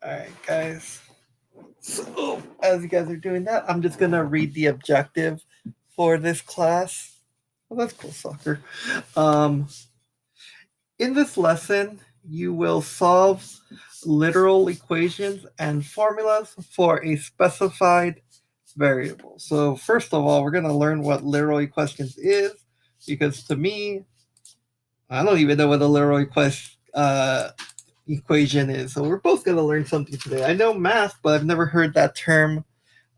All right, guys. So as you guys are doing that, I'm just gonna read the objective for this class. Oh, that's cool, soccer. Um, in this lesson, you will solve literal equations and formulas for a specified variable. So first of all, we're gonna learn what literal equations is, because to me, I don't even know what a literal equation is. So we're both gonna learn something today. I know math, but I've never heard that term,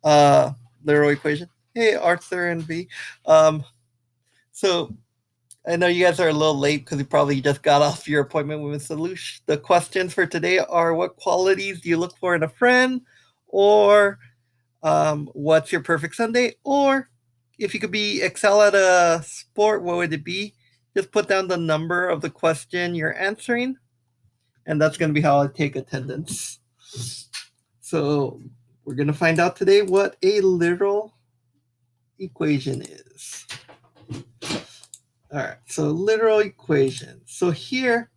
uh, literal equation. Hey, Arthur and V. Um, so I know you guys are a little late because you probably just got off your appointment with Solution. The questions for today are: what qualities do you look for in a friend? Or what's your perfect Sunday? Or if you could be excel at a sport, what would it be? Just put down the number of the question you're answering, and that's going to be how I take attendance. So we're going to find out today what a literal equation is. All right, so literal equation. So here,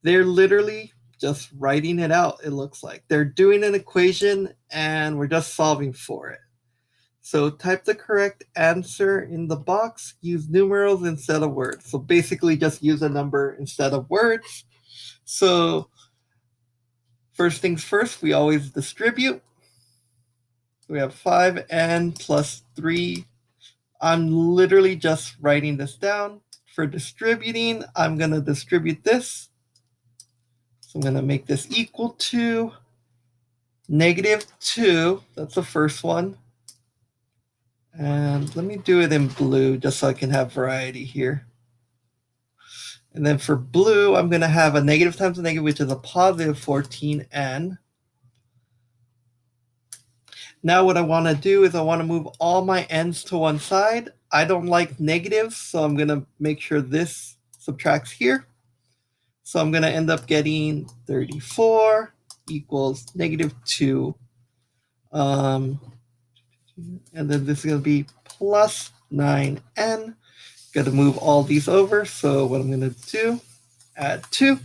they're literally just writing it out, it looks like. They're doing an equation and we're just solving for it. So type the correct answer in the box, use numerals instead of words. So basically just use a number instead of words. So first things first, we always distribute. We have 5n plus 3. I'm literally just writing this down. For distributing, I'm going to distribute this. So I'm going to make this equal to -2. That's the first one. And let me do it in blue just so I can have variety here. And then for blue, I'm going to have a negative times a negative, which is a positive 14n. Now what I want to do is I want to move all my n's to one side. I don't like negatives, so I'm going to make sure this subtracts here. So I'm going to end up getting 34 equals -2. And then this is going to be plus 9n. Got to move all these over. So what I'm going to do, add 2,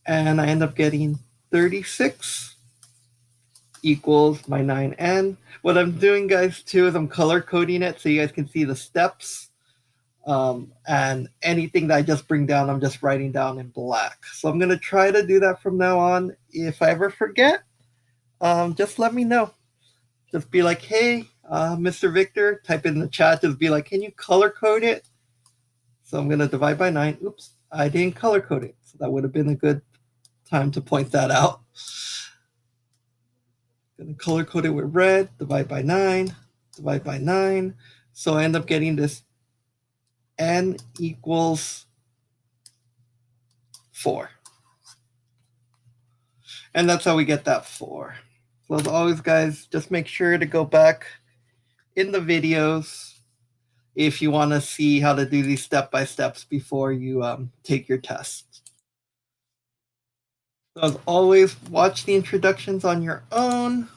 and I end up getting 36 equals my 9n. What I'm doing, guys, too, is I'm color coding it so you guys can see the steps. And anything that I just bring down, I'm just writing down in black. So I'm going to try to do that from now on. If I ever forget, just let me know. Just be like, hey, Mr. Victor, type in the chat. Just be like, can you color code it? So I'm going to divide by 9. Oops, I didn't color code it. So that would have been a good time to point that out. Going to color code it with red, divide by 9, divide by 9. So I end up getting this n equals 4. And that's how we get that 4. So as always, guys, just make sure to go back in the videos if you want to see how to do these step-by-steps before you take your test. So as always, watch the introductions on your own.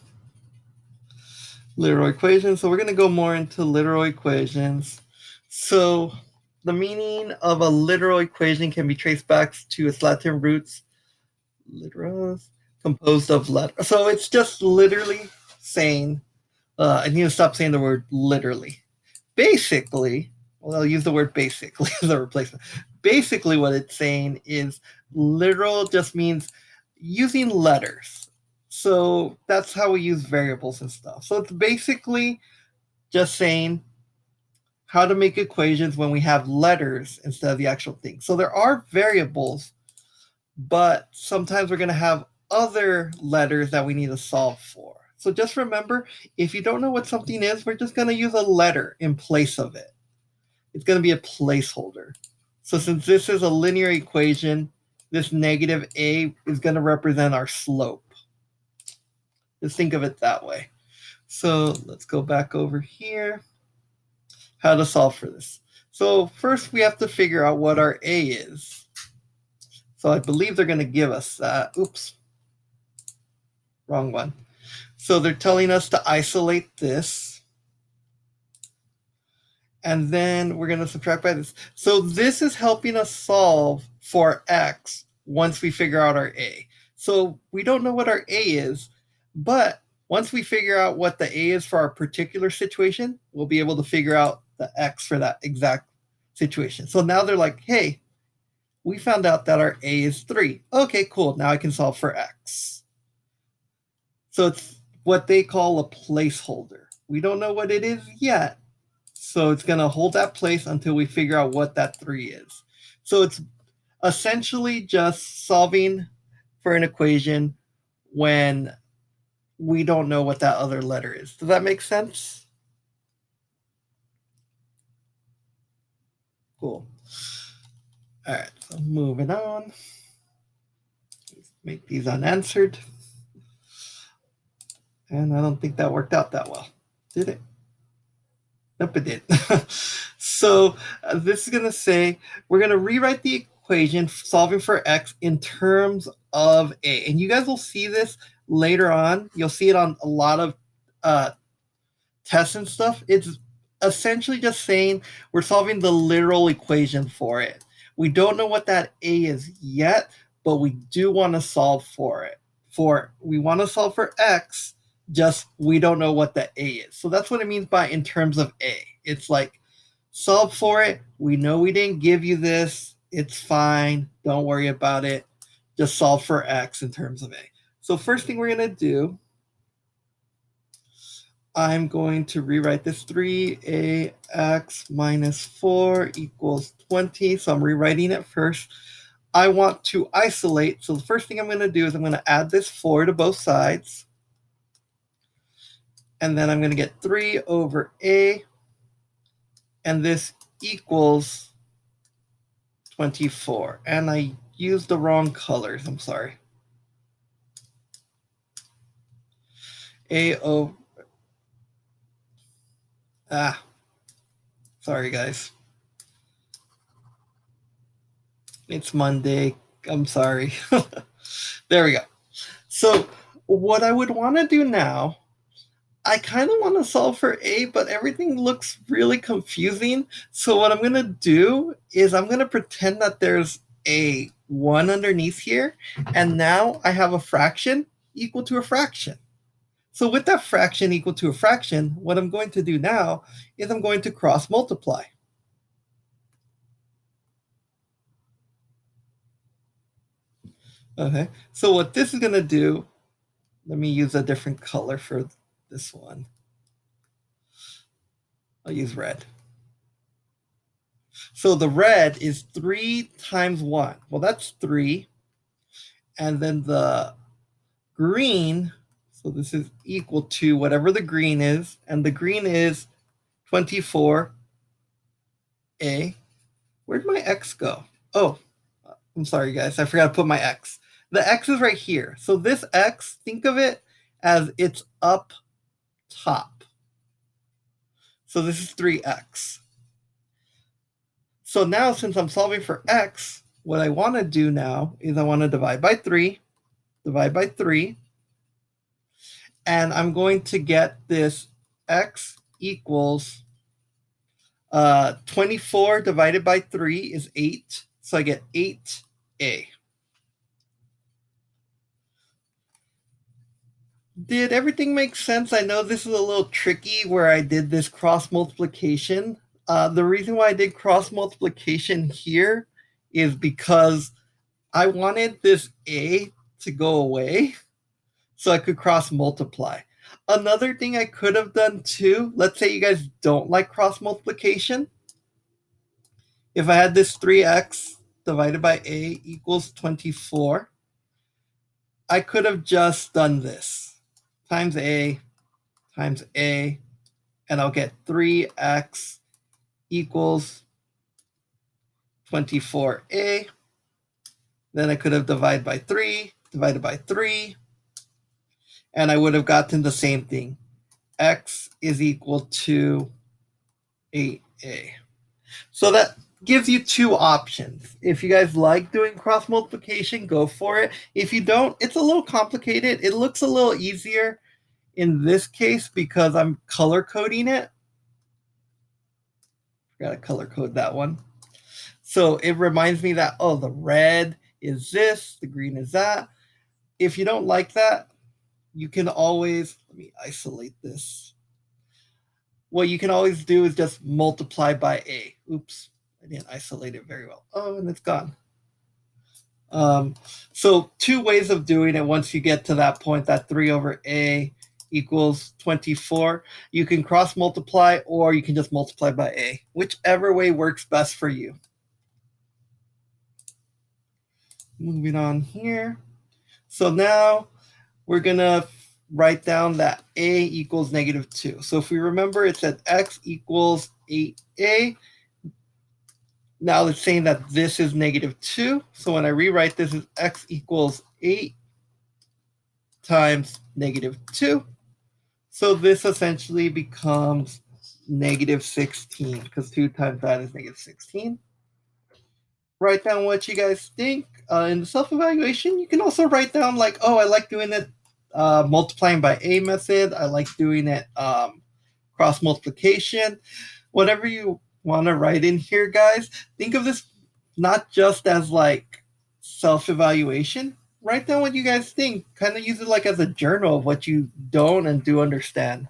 Literal equations. So we're going to go more into literal equations. So the meaning of a literal equation can be traced back to its Latin roots, literals, composed of letters. So it's just literally saying, I need to stop saying the word literally. Basically, well, I'll use the word basically as a replacement. Basically, what it's saying is literal just means using letters. So that's how we use variables and stuff. So it's basically just saying how to make equations when we have letters instead of the actual thing. So there are variables, but sometimes we're going to have other letters that we need to solve for. So just remember, if you don't know what something is, we're just going to use a letter in place of it. It's going to be a placeholder. So since this is a linear equation, this negative a is going to represent our slope. Just think of it that way. So let's go back over here. How to solve for this. So first we have to figure out what our a is. So I believe they're going to give us that. Oops, wrong one. So they're telling us to isolate this. And then we're going to subtract by this. So this is helping us solve for x once we figure out our a. So we don't know what our A is, but once we figure out what the A is for our particular situation, we'll be able to figure out the X for that exact situation. So now they're like, hey, we found out that our A is 3. Okay, cool. Now I can solve for X. So it's what they call a placeholder. We don't know what it is yet. So it's going to hold that place until we figure out what that 3 is. So it's essentially just solving for an equation when we don't know what that other letter is. Does that make sense? Cool. All right, so moving on. Make these unanswered. And I don't think that worked out that well. Did it? Nope, it did. So this is going to say we're going to rewrite the equation solving for x in terms of a. And you guys will see this later on. You'll see it on a lot of tests and stuff. It's essentially just saying we're solving the literal equation for it. We don't know what that a is yet, but we do want to solve for it. We want to solve for x, just we don't know what the a is. So that's what it means by in terms of a. It's like solve for it. We know we didn't give you this. It's fine. Don't worry about it. Just solve for x in terms of a. So first thing we're going to do, I'm going to rewrite this 3ax minus 4 equals 20. So I'm rewriting it first. I want to isolate. So the first thing I'm going to do is I'm going to add this 4 to both sides. And then I'm going to get 3 over a. And this equals 24. And I used the wrong colors. I'm sorry. A over... sorry, guys. It's Monday. I'm sorry. There we go. So what I would want to do now, I kind of want to solve for a, but everything looks really confusing. So what I'm going to do is I'm going to pretend that there's a 1 underneath here, and now I have a fraction equal to a fraction. So with that fraction equal to a fraction, what I'm going to do now is I'm going to cross multiply. Okay, so what this is going to do, let me use a different color for this one. I'll use red. So the red is 3 times 1. Well, that's 3. And then the green, so this is equal to whatever the green is. And the green is 24a. Where'd my x go? Oh, I'm sorry, guys. I forgot to put my x. The x is right here. So this x, think of it as it's up top. So this is 3x. So now since I'm solving for x, what I want to do now is I want to divide by 3, and I'm going to get this x equals 24 divided by 3 is 8, so I get 8a. Did everything make sense? I know this is a little tricky where I did this cross multiplication. The reason why I did cross multiplication here is because I wanted this a to go away so I could cross multiply. Another thing I could have done too, let's say you guys don't like cross multiplication. If I had this 3x divided by a equals 24, I could have just done this. Times a, and I'll get 3x equals 24a. Then I could have divided by 3, and I would have gotten the same thing. X is equal to 8a. So that gives you 2 options. If you guys like doing cross multiplication, go for it. If you don't, it's a little complicated. It looks a little easier in this case because I'm color coding it. Forgot to color code that one. So it reminds me that, oh, the red is this, the green is that. if you don't like that, you can always, let me isolate this. What you can always do is just multiply by a. Oops, I didn't isolate it very well. Oh, and it's gone. Um, so two ways of doing it once you get to that point, that 3 over a equals 24. You can cross multiply or you can just multiply by a, whichever way works best for you. Moving on here. So now we're going to write down that a equals negative 2. So if we remember, it said x equals 8a. Now it's saying that this is negative 2. So when I rewrite this as x equals 8 times negative 2. So this essentially becomes negative 16 because 2 times that is negative 16. Write down what you guys think. In the self-evaluation, you can also write down like, oh, I like doing it multiplying by a method. I like doing it cross multiplication. Whatever you want to write in here, guys. Think of this not just as like self-evaluation. Write down what you guys think. Kind of use it like as a journal of what you don't and do understand.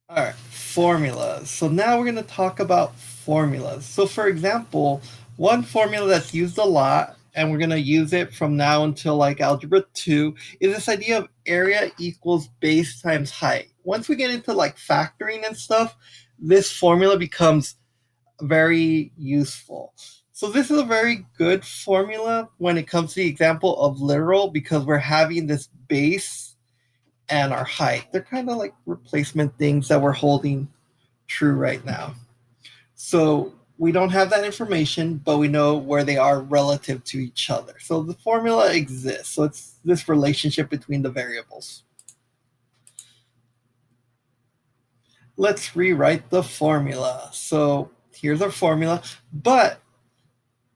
All right, formulas. So now we're going to talk about formulas. So for example, one formula that's used a lot, and we're going to use it from now until like algebra 2, is this idea of area equals base times height. Once we get into like factoring and stuff, this formula becomes very useful. So this is a very good formula when it comes to the example of literal because we're having this base and our height. They're kind of like replacement things that we're holding true right now. So we don't have that information, but we know where they are relative to each other. So the formula exists. So it's this relationship between the variables. Let's rewrite the formula. So here's our formula, but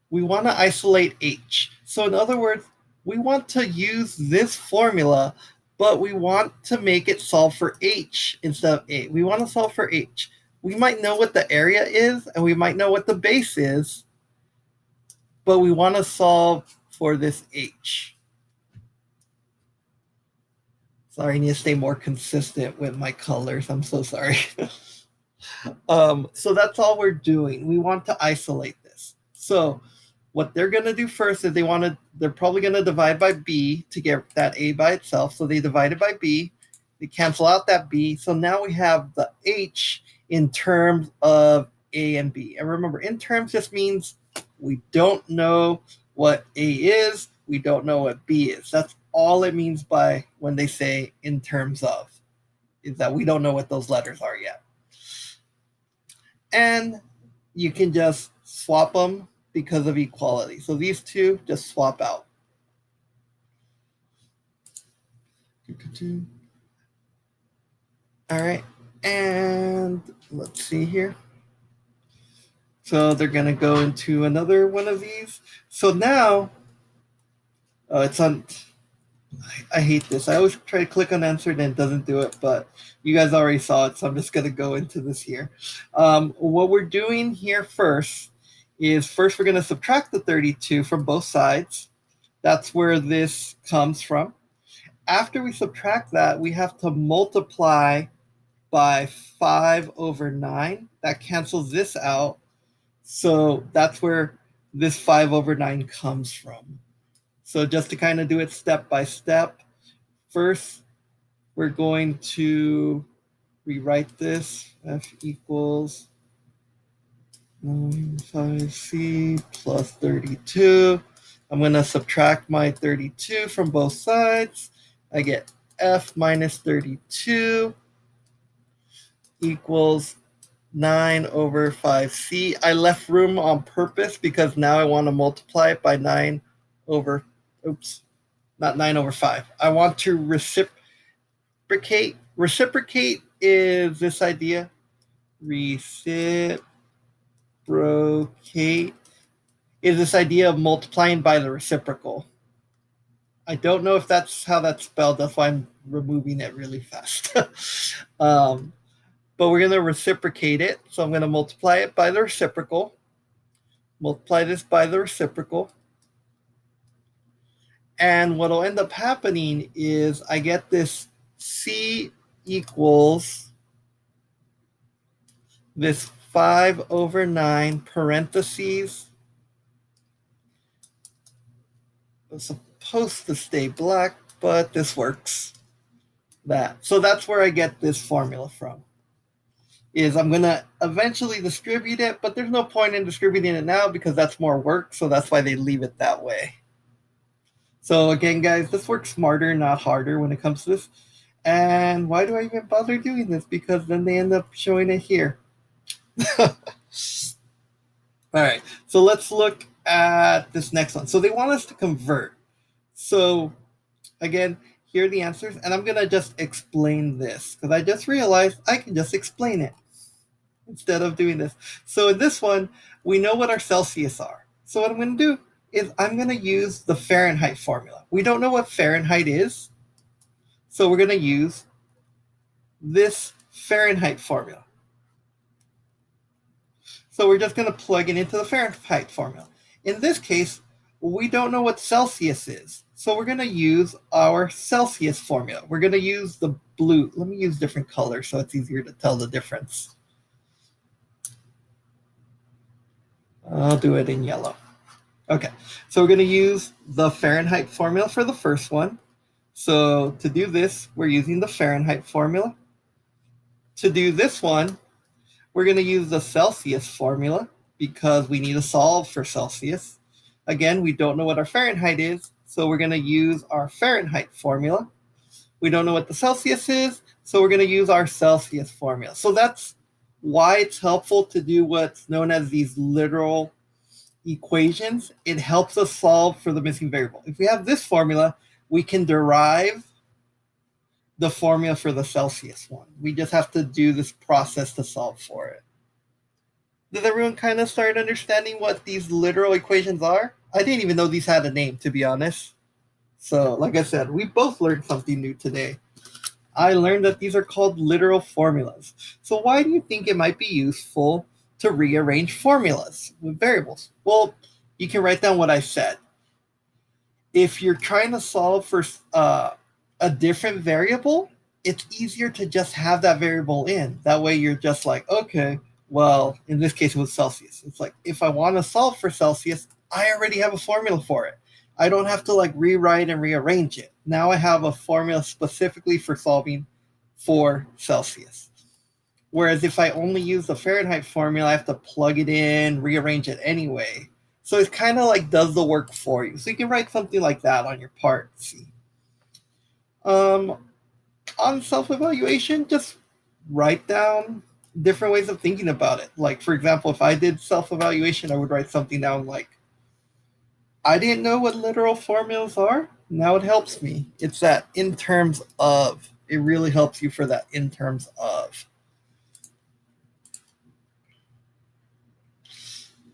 we want to isolate h. So in other words, we want to use this formula, but we want to make it solve for h instead of a. We want to solve for h. We might know what the area is, and we might know what the base is, but we want to solve for this h. Sorry, I need to stay more consistent with my colors. I'm so sorry. So that's all we're doing. We want to isolate this. So what they're going to do first is they're probably going to divide by b to get that a by itself. So they divided by b. They cancel out that b. So now we have the h in terms of a and b. And remember, in terms just means we don't know what a is. We don't know what b is. That's all it means by when they say in terms of, is that we don't know what those letters are yet. And you can just swap them because of equality. So these two just swap out. All right, and let's see here. So they're going to go into another one of these. So now, it's on, I hate this. I always try to click on answer and it doesn't do it, but you guys already saw it, so I'm just going to go into this here. What we're doing here first is we're going to subtract the 32 from both sides. That's where this comes from. After we subtract that, we have to multiply by 5 over 9. That cancels this out. So that's where this 5 over 9 comes from. So just to kind of do it step by step, first we're going to rewrite this. F equals 5c plus 32. I'm going to subtract my 32 from both sides. I get f minus 32 equals 9 over 5c. I left room on purpose because now I want to multiply it by 9 over, not 9 over 5. I want to reciprocate. Reciprocate is this idea. Reciprocate is this idea of multiplying by the reciprocal. I don't know if that's how that's spelled. That's why I'm removing it really fast. But we're going to reciprocate it. So I'm going to multiply it by the reciprocal. multiply this by the reciprocal. And what will end up happening is I get this C equals this 5/9 parentheses. It's supposed to stay black, but this works. So that's where I get this formula from. Is I'm going to eventually distribute it, but there's no point in distributing it now because that's more work, so that's why they leave it that way. So again, guys, this works smarter, not harder when it comes to this. And why do I even bother doing this? Because then they end up showing it here. All right, so let's look at this next one. So they want us to convert. So again, here are the answers, and I'm going to just explain this because I just realized I can just explain it instead of doing this. So in this one, we know what our Celsius are. So what I'm going to do is I'm going to use the Fahrenheit formula. We don't know what Fahrenheit is, so we're going to use this Fahrenheit formula. So we're just going to plug it into the Fahrenheit formula. In this case, we don't know what Celsius is, so we're going to use our Celsius formula. We're going to use the blue. Let me use different colors so it's easier to tell the difference. I'll do it in yellow. Okay, so we're going to use the Fahrenheit formula for the first one. So to do this, we're using the Fahrenheit formula. To do this one, we're going to use the Celsius formula because we need to solve for Celsius. Again, we don't know what our Fahrenheit is, so we're going to use our Fahrenheit formula. We don't know what the Celsius is, so we're going to use our Celsius formula. So that's why it's helpful to do what's known as these literal equations. It helps us solve for the missing variable. If we have this formula, we can derive the formula for the Celsius one. We just have to do this process to solve for it. Does everyone kind of start understanding what these literal equations are? I didn't even know these had a name, to be honest. So, like I said, we both learned something new today. I learned that these are called literal formulas. So why do you think it might be useful to rearrange formulas with variables? Well, you can write down what I said. If you're trying to solve for a different variable, it's easier to just have that variable in. That way you're just like, okay, well, in this case it was Celsius. It's like, if I want to solve for Celsius, I already have a formula for it. I don't have to like rewrite and rearrange it. Now I have a formula specifically for solving for Celsius. Whereas if I only use the Fahrenheit formula, I have to plug it in, rearrange it anyway. So it kind of like does the work for you. So you can write something like that on your part. See. On self-evaluation, just write down different ways of thinking about it. Like, for example, if I did self-evaluation, I would write something down like, I didn't know what literal formulas are. Now it helps me. It's that in terms of. It really helps you for that in terms of.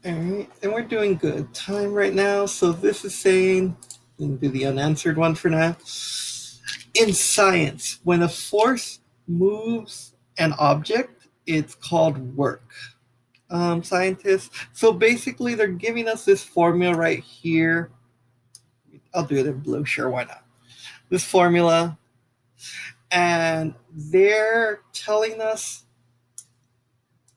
All right, and we're doing good time right now. So this is saying, let me do the unanswered one for now. In science, when a force moves an object, it's called work. Scientists. So basically, they're giving us this formula right here. I'll do it in blue, sure, why not? This formula, and they're telling us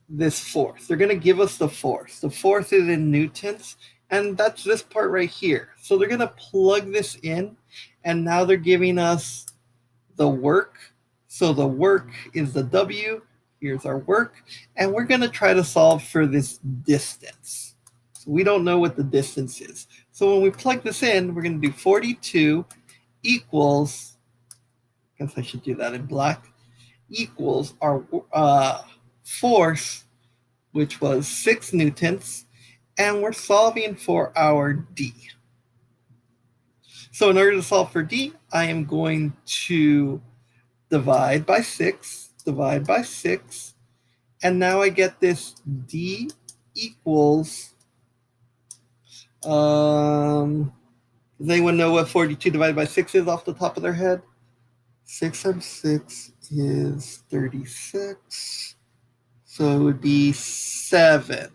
this force. They're going to give us the force. The force is in newtons, and that's this part right here. So they're going to plug this in, and now they're giving us the work. So the work is the W. Here's our work, and we're going to try to solve for this distance. So we don't know what the distance is. So when we plug this in, we're going to do 42 equals, I guess I should do that in black, equals our force, which was 6 newtons, and we're solving for our D. So in order to solve for D, I am going to divide by 6, and now I get this D equals, does anyone know what 42 divided by 6 is off the top of their head? 6 times 6 is 36, so it would be 7.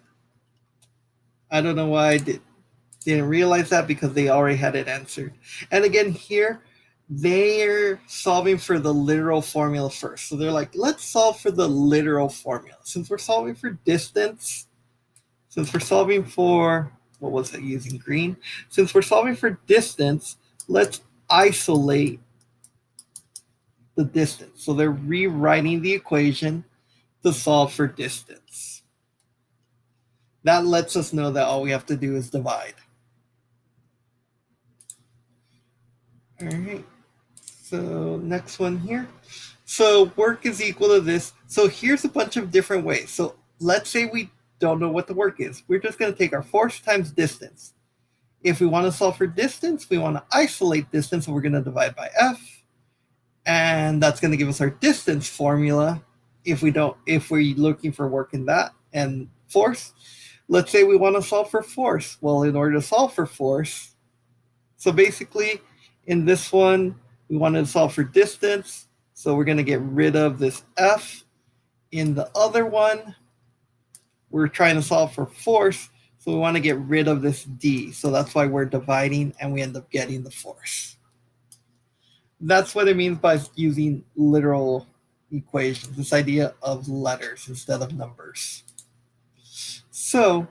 I don't know why I didn't realize that, because they already had it answered. And again, here, they're solving for the literal formula first. So they're like, let's solve for the literal formula. Since we're solving for distance, since we're solving for, what was it using green? Since we're solving for distance, let's isolate the distance. So they're rewriting the equation to solve for distance. That lets us know that all we have to do is divide. All right. So next one here. So work is equal to this. So here's a bunch of different ways. So let's say we don't know what the work is. We're just going to take our force times distance. If we want to solve for distance, we want to isolate distance, so we're going to divide by F. And that's going to give us our distance formula if we're looking for work in that. And force, let's say we want to solve for force. Well, in order to solve for force, so basically in this one, we wanted to solve for distance. So we're going to get rid of this F. In the other one, we're trying to solve for force. So we want to get rid of this D. So that's why we're dividing, and we end up getting the force. That's what it means by using literal equations, this idea of letters instead of numbers. So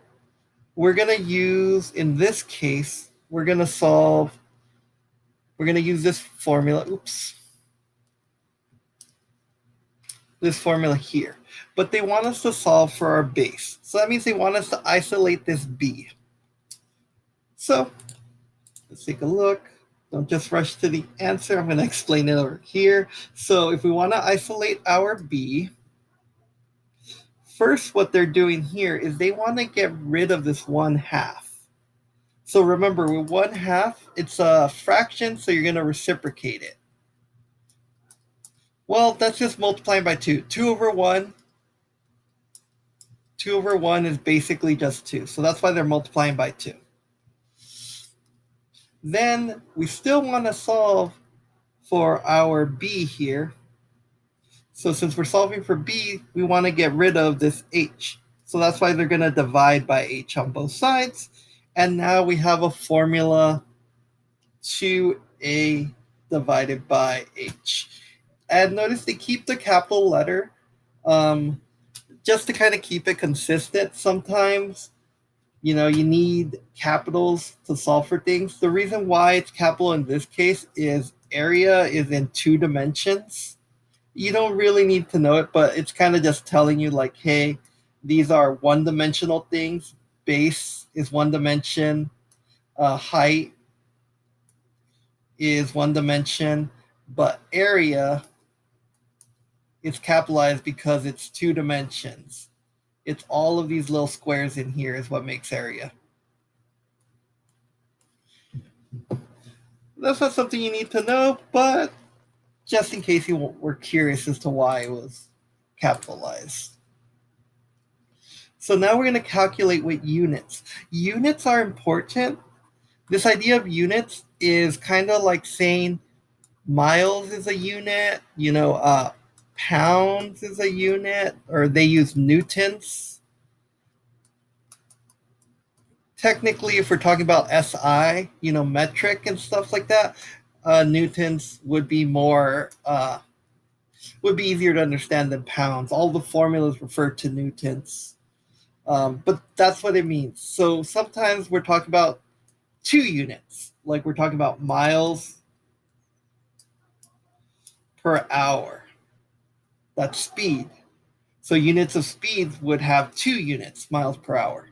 we're going to use, in this case, we're going to use this formula. Oops. This formula here. But they want us to solve for our base. So that means they want us to isolate this B. So let's take a look. Don't just rush to the answer. I'm going to explain it over here. So if we want to isolate our B, first what they're doing here is they want to get rid of this 1/2. So remember, with 1/2, it's a fraction, so you're going to reciprocate it. Well, that's just multiplying by 2. 2 over 1. 2 over 1 is basically just 2. So that's why they're multiplying by 2. Then we still want to solve for our B here. So since we're solving for B, we want to get rid of this H. So that's why they're going to divide by H on both sides. And now we have a formula 2A divided by H. And notice they keep the capital letter just to kind of keep it consistent. Sometimes, you need capitals to solve for things. The reason why it's capital in this case is area is in 2 dimensions. You don't really need to know it, but it's kind of just telling you, like, hey, these are one-dimensional things. Base is 1 dimension. Height is 1 dimension, but area is capitalized because it's 2 dimensions. It's all of these little squares in here is what makes area. That's not something you need to know, but just in case you were curious as to why it was capitalized. So now we're going to calculate with units. Units are important. This idea of units is kind of like saying miles is a unit, pounds is a unit, or they use newtons. Technically, if we're talking about SI, metric and stuff like that, newtons would be easier to understand than pounds. All the formulas refer to newtons. But that's what it means. So sometimes we're talking about 2 units, like we're talking about miles per hour. That's speed. So units of speed would have 2 units, miles per hour.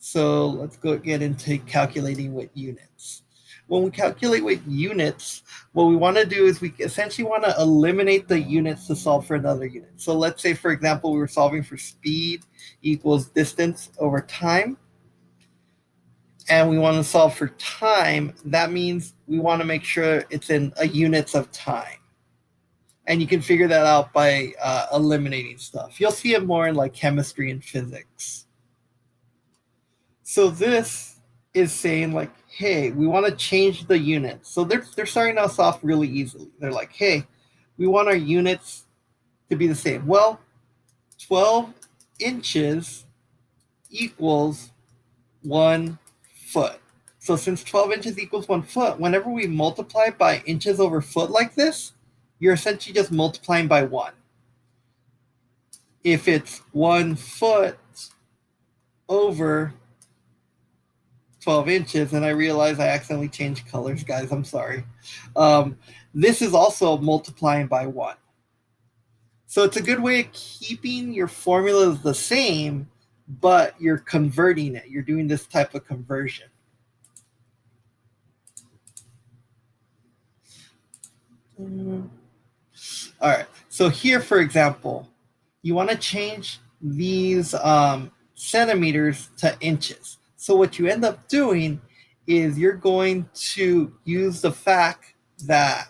So let's go get into calculating with units. When we calculate with units, what we want to do is we essentially want to eliminate the units to solve for another unit. So let's say, for example, we were solving for speed equals distance over time, and we want to solve for time. That means we want to make sure it's in a units of time. And you can figure that out by eliminating stuff. You'll see it more in like chemistry and physics. So this is saying, like, hey, we want to change the units. So they're starting us off really easily. They're like, hey, we want our units to be the same. Well, 12 inches equals 1 foot. So since 12 inches equals 1 foot, whenever we multiply by inches over foot like this, you're essentially just multiplying by 1. If it's 1 foot over 12 inches, and I realize I accidentally changed colors, guys, I'm sorry. This is also multiplying by 1. So it's a good way of keeping your formulas the same, but you're converting it. You're doing this type of conversion. All right. So here, for example, you want to change these centimeters to inches. So what you end up doing is you're going to use the fact that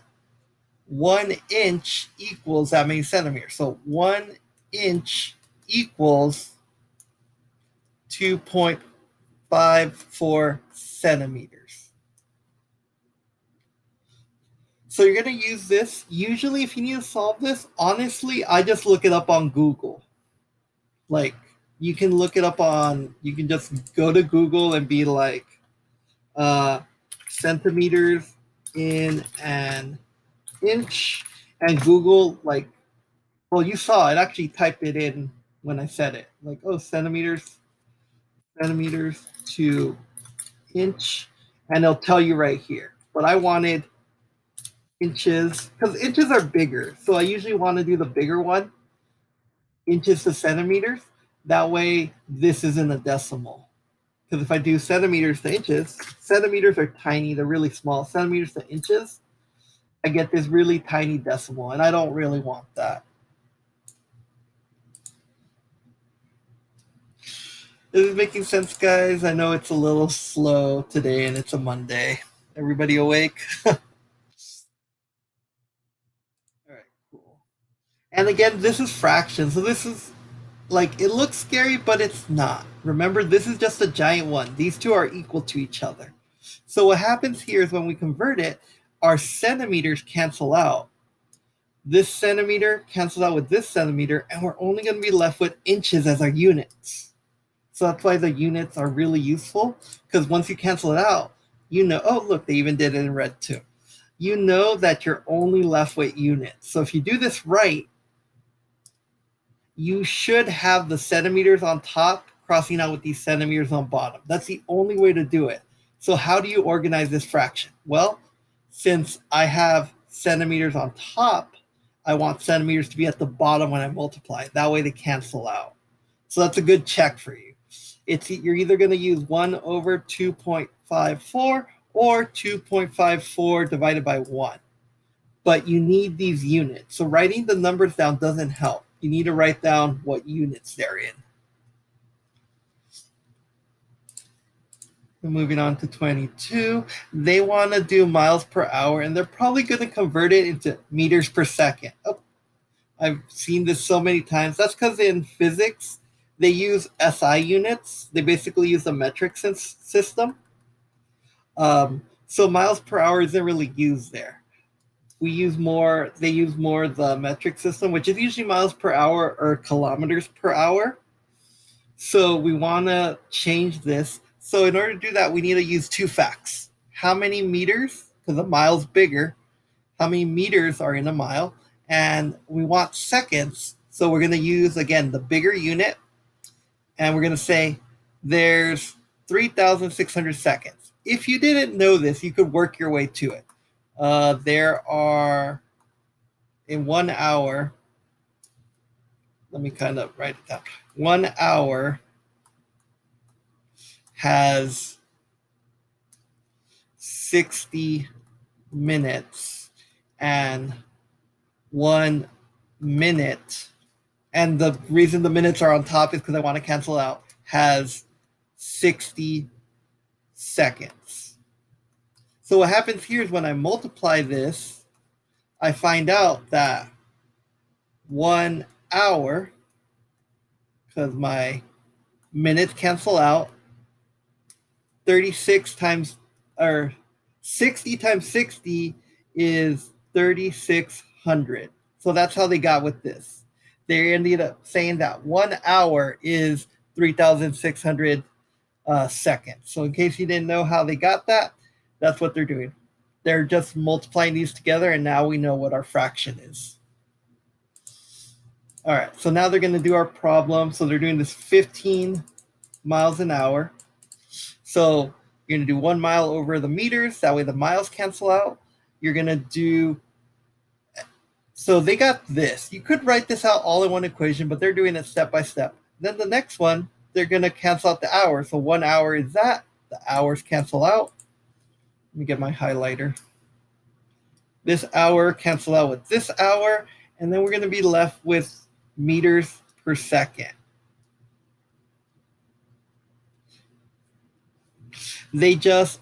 1 inch equals that many centimeters. So 1 inch equals 2.54 centimeters. So you're going to use this. Usually, if you need to solve this, honestly, I just look it up on Google. Like, you can look it up on, you can just go to Google and be like, centimeters in an inch, and Google, like, well, you saw it actually typed it in when I said it. Like, oh, centimeters to inch, and it'll tell you right here. But I wanted inches because inches are bigger. So I usually want to do the bigger one, inches to centimeters. That way, this isn't a decimal. Because if I do centimeters to inches, centimeters are tiny, they're really small. Centimeters to inches, I get this really tiny decimal, and I don't really want that. Is this making sense, guys? I know it's a little slow today and it's a Monday. Everybody awake? All right, cool. And again, this is fractions. So this is like, it looks scary, but it's not. Remember, this is just a giant one. These two are equal to each other. So what happens here is when we convert it, our centimeters cancel out. This centimeter cancels out with this centimeter, and we're only going to be left with inches as our units. So that's why the units are really useful, because once you cancel it out, you know, oh, look, they even did it in red too. You know that you're only left with units. So if you do this right, you should have the centimeters on top crossing out with these centimeters on bottom. That's the only way to do it. So how do you organize this fraction? Well, since I have centimeters on top, I want centimeters to be at the bottom when I multiply. That way they cancel out. So that's a good check for you. You're either going to use 1 over 2.54 or 2.54 divided by 1. But you need these units. So writing the numbers down doesn't help. You need to write down what units they're in. And moving on to 22, they want to do miles per hour, and they're probably going to convert it into meters per second. Oh, I've seen this so many times. That's because in physics, they use SI units. They basically use the metric system. So miles per hour isn't really used there. They use more the metric system, which is usually miles per hour or kilometers per hour. So we want to change this. So in order to do that, we need to use two facts. How many meters, because a mile's bigger, how many meters are in a mile, and we want seconds. So we're going to use, again, the bigger unit, and we're going to say there's 3,600 seconds. If you didn't know this, you could work your way to it. There are, in 1 hour, let me kind of write it down. 1 hour has 60 minutes, and 1 minute, and the reason the minutes are on top is because I want to cancel out, has 60 seconds. So what happens here is when I multiply this, I find out that 1 hour, because my minutes cancel out, 36 times, or 60 times 60 is 3,600. So that's how they got with this. They ended up saying that 1 hour is 3,600 seconds. So in case you didn't know how they got that, that's what they're doing. They're just multiplying these together, and now we know what our fraction is. All right, so now they're going to do our problem. So they're doing this 15 miles an hour. So you're going to do 1 mile over the meters. That way the miles cancel out. You're going to do, so they got this. You could write this out all in one equation, but they're doing it step by step. Then the next one, they're going to cancel out the hours. So 1 hour is that. The hours cancel out. Let me get my highlighter. This hour cancel out with this hour, and then we're going to be left with meters per second.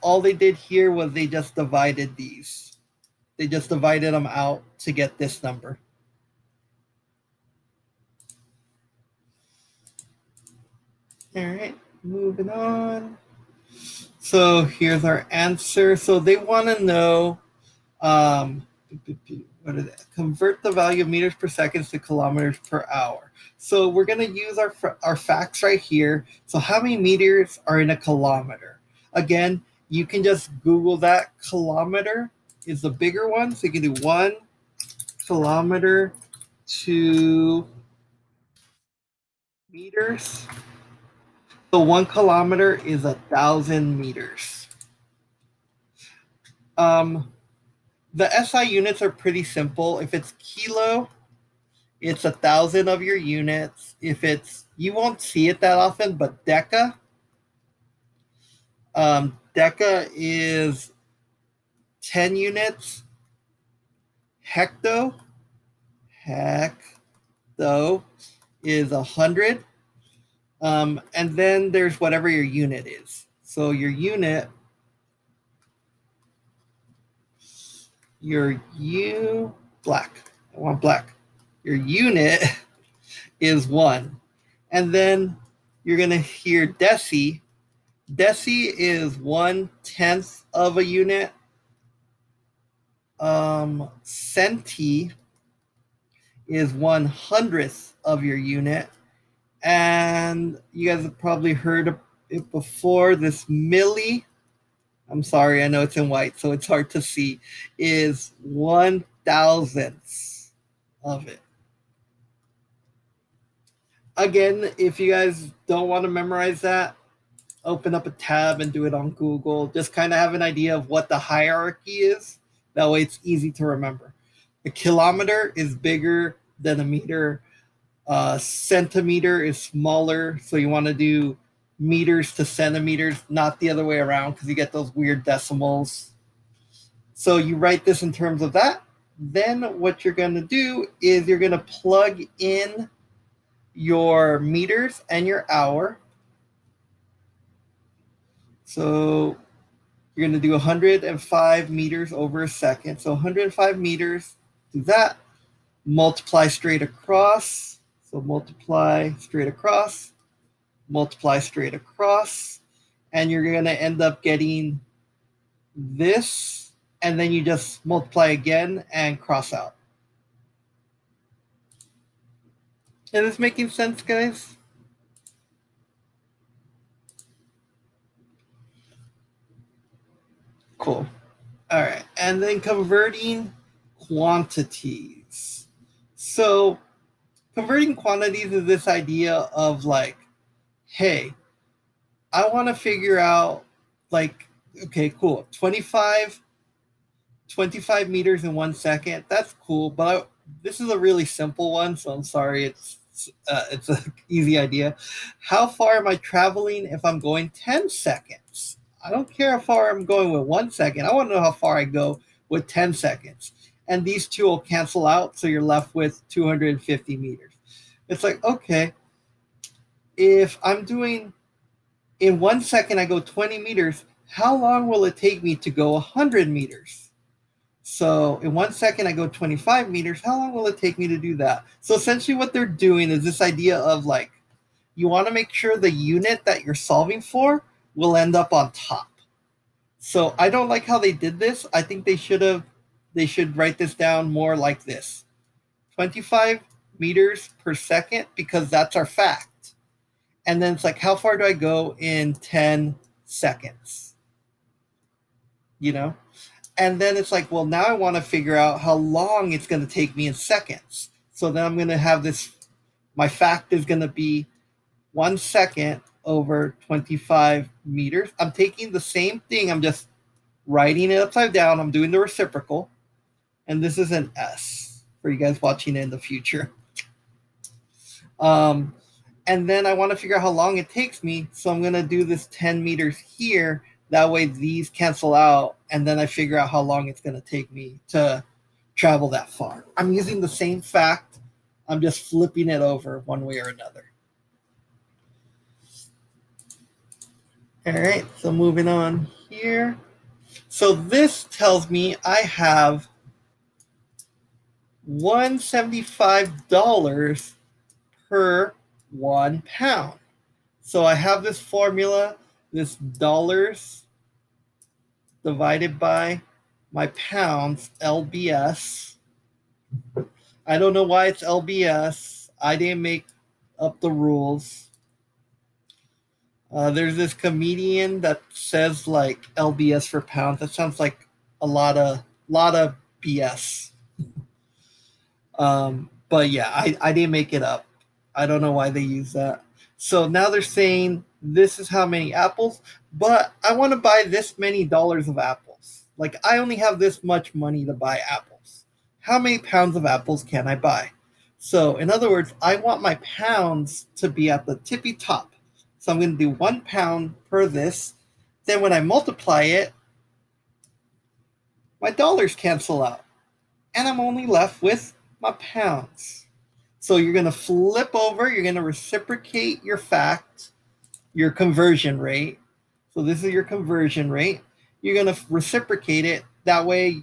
All they did here was they just divided these. They just divided them out to get this number. All right, moving on. So here's our answer. So they want to know, what is it? Convert the value of meters per second to kilometers per hour. So we're going to use our facts right here. So how many meters are in a kilometer? Again, you can just Google that. Kilometer is the bigger one. So you can do 1 kilometer to meters. So 1 kilometer is 1,000 meters. The SI units are pretty simple. If it's kilo, it's 1,000 of your units. If it's, you won't see it that often, but deca, deca is 10 units. Hecto is 100. And then there's whatever your unit is. So your unit, black. I want black. Your unit is 1. And then you're going to hear deci. Deci is 1/10 of a unit. Centi is 1/100th of your unit. And you guys have probably heard it before. This milli, I'm sorry, I know it's in white, so it's hard to see, is 1,000th of it. Again, if you guys don't want to memorize that, open up a tab and do it on Google. Just kind of have an idea of what the hierarchy is. That way it's easy to remember. A kilometer is bigger than a meter. Centimeter is smaller. So you want to do meters to centimeters, not the other way around because you get those weird decimals. So you write this in terms of that. Then what you're going to do is you're going to plug in your meters and your hour. So you're going to do 105 meters over a second. So 105 meters, do that. Multiply straight across. So multiply straight across, multiply straight across. And you're going to end up getting this. And then you just multiply again and cross out. Is this making sense, guys? Cool. All right. And then converting quantities. So converting quantities is this idea of like, hey, I want to figure out like, okay, cool. 25 meters in 1 second. That's cool. But this is a really simple one. So I'm sorry. It's an easy idea. How far am I traveling if I'm going 10 seconds? I don't care how far I'm going with 1 second. I want to know how far I go with 10 seconds. And these two will cancel out. So you're left with 250 meters. It's like, okay, if I'm doing in 1 second, I go 20 meters. How long will it take me to go 100 meters? So in 1 second, I go 25 meters. How long will it take me to do that? So essentially what they're doing is this idea of like, you want to make sure the unit that you're solving for will end up on top. So I don't like how they did this. I think they should write this down more like this. 25 meters per second, because that's our fact. And then it's like, how far do I go in 10 seconds? You know? And then it's like, well, now I want to figure out how long it's going to take me in seconds. So then I'm going to have this, my fact is going to be 1 second over 25 meters. I'm taking the same thing, I'm just writing it upside down. I'm doing the reciprocal. And this is an S for you guys watching it in the future. Um, and then I want to figure out how long it takes me. So I'm going to do this 10 meters here. That way these cancel out. And then I figure out how long it's going to take me to travel that far. I'm using the same fact. I'm just flipping it over one way or another. All right, so moving on here. So this tells me I have $175 per 1 pound. So I have this formula, this dollars divided by my pounds, LBS. I don't know why it's LBS. I didn't make up the rules. There's this comedian that says like LBS for pounds. That sounds like a lot of BS. But yeah, I didn't make it up. I don't know why they use that. So now they're saying this is how many apples, but I want to buy this many dollars of apples. Like I only have this much money to buy apples. How many pounds of apples can I buy? So in other words, I want my pounds to be at the tippy top. So I'm going to do 1 pound per this. Then when I multiply it, my dollars cancel out. And I'm only left with my pounds. So you're going to flip over, you're going to reciprocate your fact, your conversion rate. So this is your conversion rate. You're going to reciprocate it. That way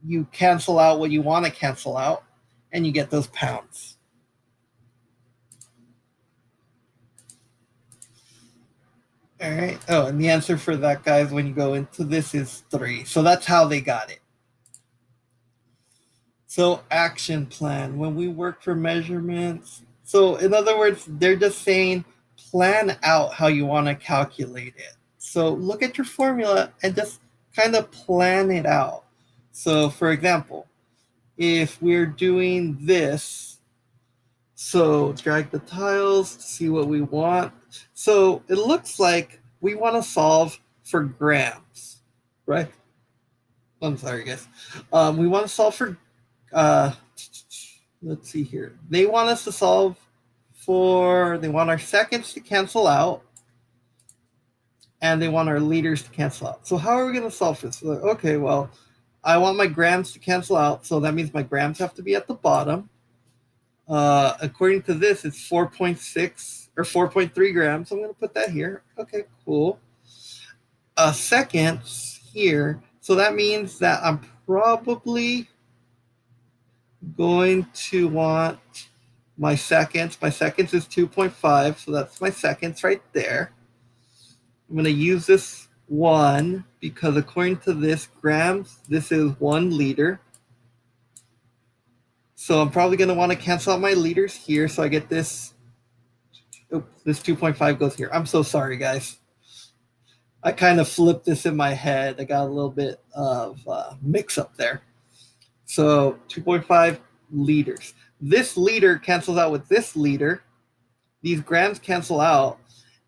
you cancel out what you want to cancel out and you get those pounds. All right. Oh, and the answer for that, guys, when you go into this is 3. So that's how they got it. So action plan, when we work for measurements. So in other words, they're just saying plan out how you want to calculate it. So look at your formula and just kind of plan it out. So for example, if we're doing this, so drag the tiles to see what we want. So it looks like we want to solve for grams, right? I'm sorry, guys. We want to solve for uh, let's see here. They want us to solve they want our seconds to cancel out and they want our liters to cancel out. So how are we going to solve this? Like, okay, well, I want my grams to cancel out. So that means my grams have to be at the bottom. According to this, it's 4.6 or 4.3 grams. So I'm going to put that here. Okay, cool. Seconds here. So that means that I'm probably going to want my seconds. My seconds is 2.5, so that's my seconds right there. I'm going to use this 1 because according to this grams, this is 1 liter. So I'm probably going to want to cancel out my liters here, so I get this. Oops, this 2.5 goes here. I'm so sorry, guys. I kind of flipped this in my head. I got a little bit of mix up there. So 2.5 liters. This liter cancels out with this liter. These grams cancel out,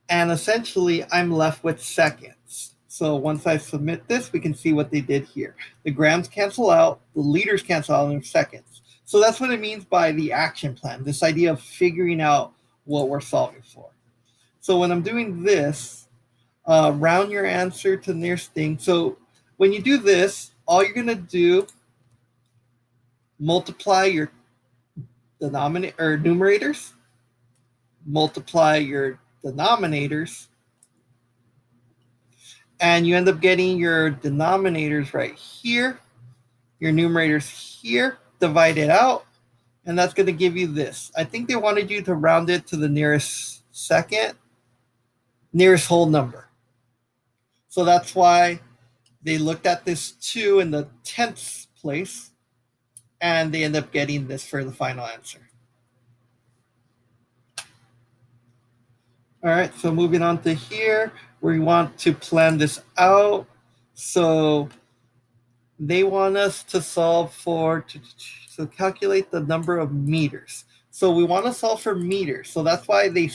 and essentially I'm left with seconds. So once I submit this, we can see what they did here. The grams cancel out, the liters cancel out in seconds. So that's what it means by the action plan, this idea of figuring out what we're solving for. So when I'm doing this, round your answer to the nearest thing. So when you do this, all you're going to do, multiply your denominator or numerators, multiply your denominators, and you end up getting your denominators right here, your numerators here, divide it out, and that's going to give you this. I think they wanted you to round it to the nearest second, nearest whole number. So that's why they looked at this 2 in the 10th place, and they end up getting this for the final answer. All right, so moving on to here, we want to plan this out. So they want us to solve for, so calculate the number of meters. So we want to solve for meters. So that's why they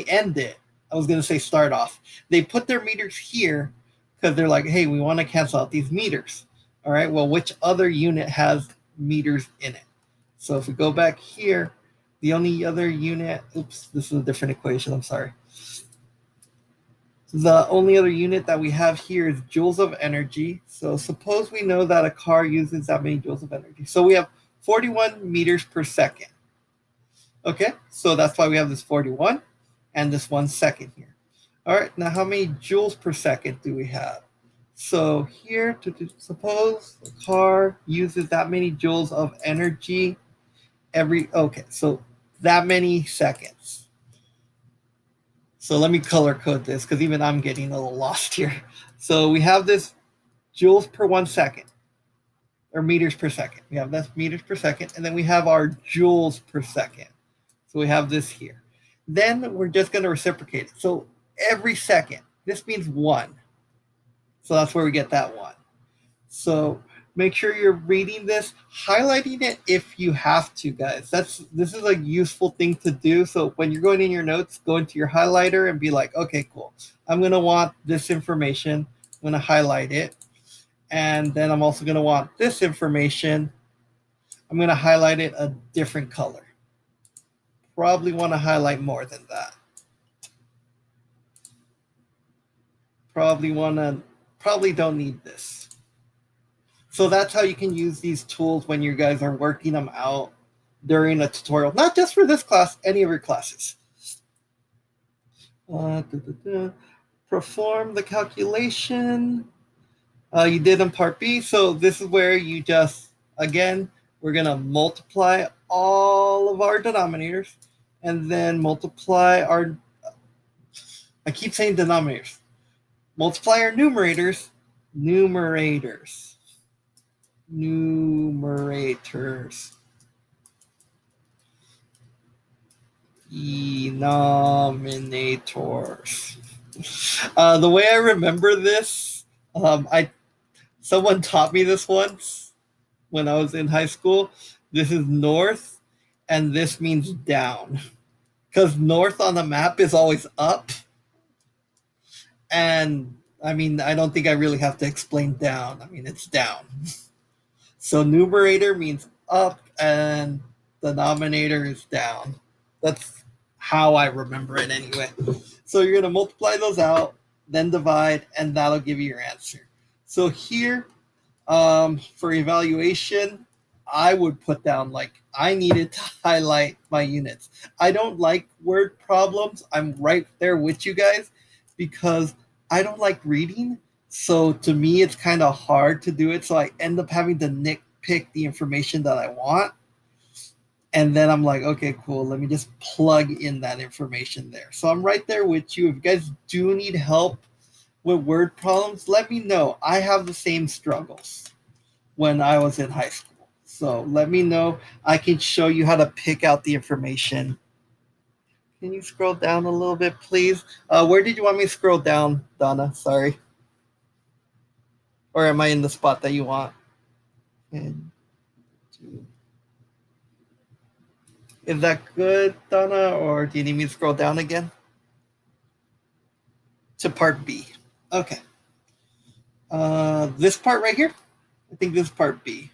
end it. I was going to say start off. They put their meters here because they're like, hey, we want to cancel out these meters. All right, well, which other unit has meters in it? So if we go back here, the only other unit, oops, this is a different equation, I'm sorry. The only other unit that we have here is joules of energy. So suppose we know that a car uses that many joules of energy. So we have 41 meters per second. Okay, so that's why we have this 41 and this 1 second here. All right, now how many joules per second do we have? So here, suppose a car uses that many joules of energy okay, so that many seconds. So let me color code this because even I'm getting a little lost here. So we have this joules per 1 second, or meters per second. We have this meters per second, and then we have our joules per second. So we have this here. Then we're just going to reciprocate it. So every second, this means 1. So that's where we get that 1. So make sure you're reading this, highlighting it if you have to, guys. This is a useful thing to do. So when you're going in your notes, go into your highlighter and be like, okay, cool. I'm going to want this information. I'm going to highlight it. And then I'm also going to want this information. I'm going to highlight it a different color. Probably want to highlight more than that. Probably don't need this. So that's how you can use these tools when you guys are working them out during a tutorial, not just for this class, any of your classes. Perform the calculation you did in part B. So this is where you just, again, we're going to multiply all of our denominators and then multiply I keep saying denominators, multiply our numerators, denominators. The way I remember this, I someone taught me this once when I was in high school. This is north, and this means down. Because north on the map is always up. And I mean, I don't think I really have to explain down. I mean, it's down. So numerator means up, and denominator is down. That's how I remember it anyway. So you're going to multiply those out, then divide, and that'll give you your answer. So here, for evaluation, I would put down like I needed to highlight my units. I don't like word problems. I'm right there with you guys because I don't like reading. So to me, it's kind of hard to do it. So I end up having to nitpick the information that I want. And then I'm like, okay, cool. Let me just plug in that information there. So I'm right there with you. If you guys do need help with word problems, let me know. I have the same struggles when I was in high school. So let me know. I can show you how to pick out the information. Can you scroll down a little bit, please? Where did you want me to scroll down, Donna? Sorry. Or am I in the spot that you want? And is that good, Donna? Or do you need me to scroll down again? To part B. Okay. This part right here? I think this is part B.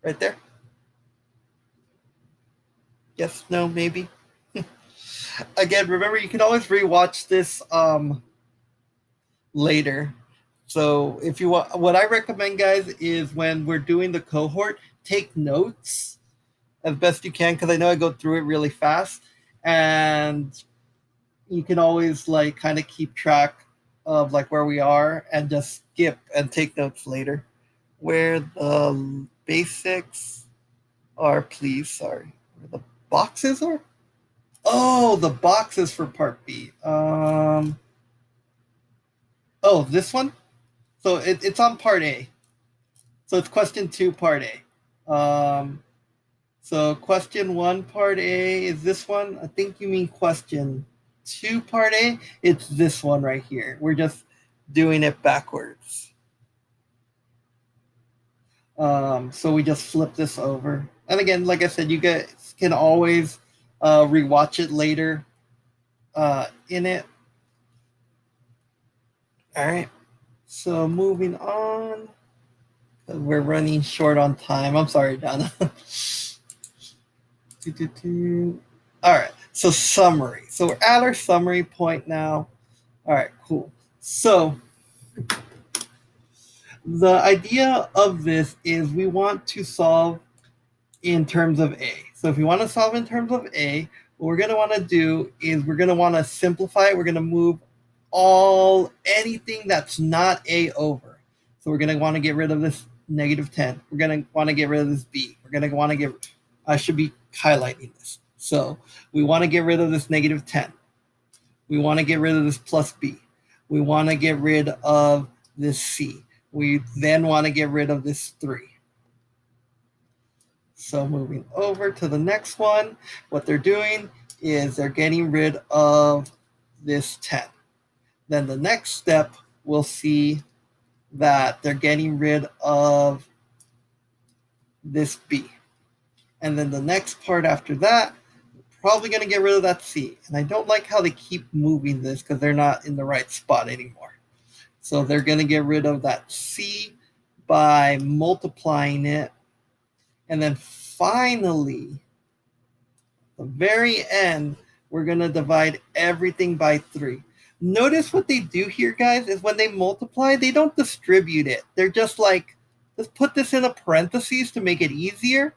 Right there? Yes, no, maybe. Again, remember you can always rewatch this later. So if you want, what I recommend, guys, is when we're doing the cohort, take notes as best you can because I know I go through it really fast, and you can always like kind of keep track of like where we are and just skip and take notes later. Where the basics are, please. Sorry, where the boxes are. Oh, the boxes for part B. Oh, this one. So it's on part A. So it's question 2, part A. So question 1, part A is this one. I think you mean question. 2 part A, it's this one right here. We're just doing it backwards. So we just flip this over. And again, like I said, you guys can always rewatch it later in it. All right. So moving on. We're running short on time. I'm sorry, Donna. All right. So summary. So we're at our summary point now. All right, cool. So the idea of this is we want to solve in terms of A. So if we want to solve in terms of A, what we're going to want to do is we're going to want to simplify it. We're going to move anything that's not A over. So we're going to want to get rid of this -10. We're going to want to get rid of this B. We're going to want to I should be highlighting this. So we want to get rid of this -10. We want to get rid of this plus B. We want to get rid of this C. We then want to get rid of this 3. So moving over to the next one, what they're doing is they're getting rid of this 10. Then the next step, we'll see that they're getting rid of this B. And then the next part after that, probably going to get rid of that C. And I don't like how they keep moving this because they're not in the right spot anymore. So they're going to get rid of that C by multiplying it. And then finally, the very end, we're going to divide everything by 3. Notice what they do here, guys, is when they multiply, they don't distribute it. They're just like, let's put this in a parentheses to make it easier.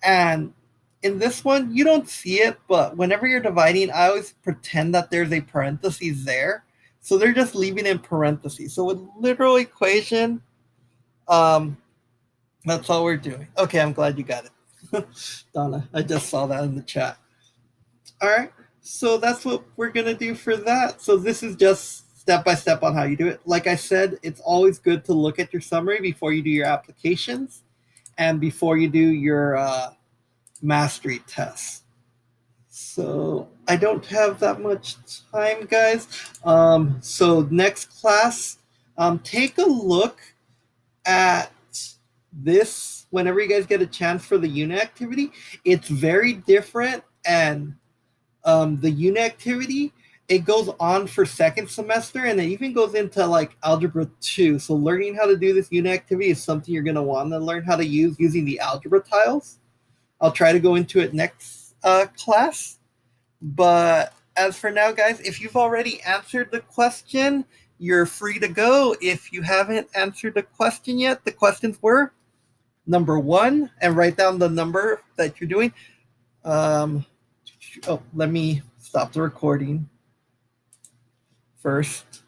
And in this one, you don't see it, but whenever you're dividing, I always pretend that there's a parentheses there. So they're just leaving in parentheses. So with literal equation, that's all we're doing. Okay, I'm glad you got it. Donna, I just saw that in the chat. All right, so that's what we're going to do for that. So this is just step by step on how you do it. Like I said, it's always good to look at your summary before you do your applications and before you do your mastery tests. So I don't have that much time, guys. So next class, take a look at this whenever you guys get a chance for the unit activity. It's very different, and the unit activity, it goes on for second semester, and it even goes into like Algebra 2. So learning how to do this unit activity is something you're going to want to learn how to use using the algebra tiles. I'll try to go into it next class. But as for now, guys, if you've already answered the question, you're free to go. If you haven't answered the question yet, the questions were number 1, and write down the number that you're doing. Let me stop the recording first.